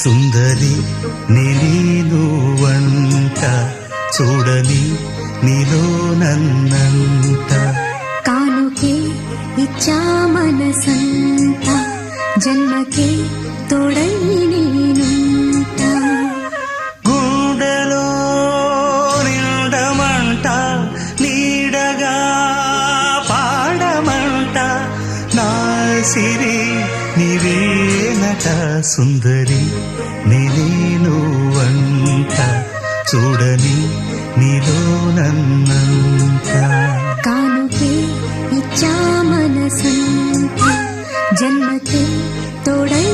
సుందరి నేను వంట చూడని నీలో నన్నంట కానుకే ఇచ్చా మనసంత జన్మకే తోడై నేనుంట గుండెలో నిండమంట నీడగా పాడమంట నా సిరి నీవేనట సుందరి నేను వంట చూడని నీలో నన్నంత కానుకే ఇచ్చా మనసంత జన్మకే తోడై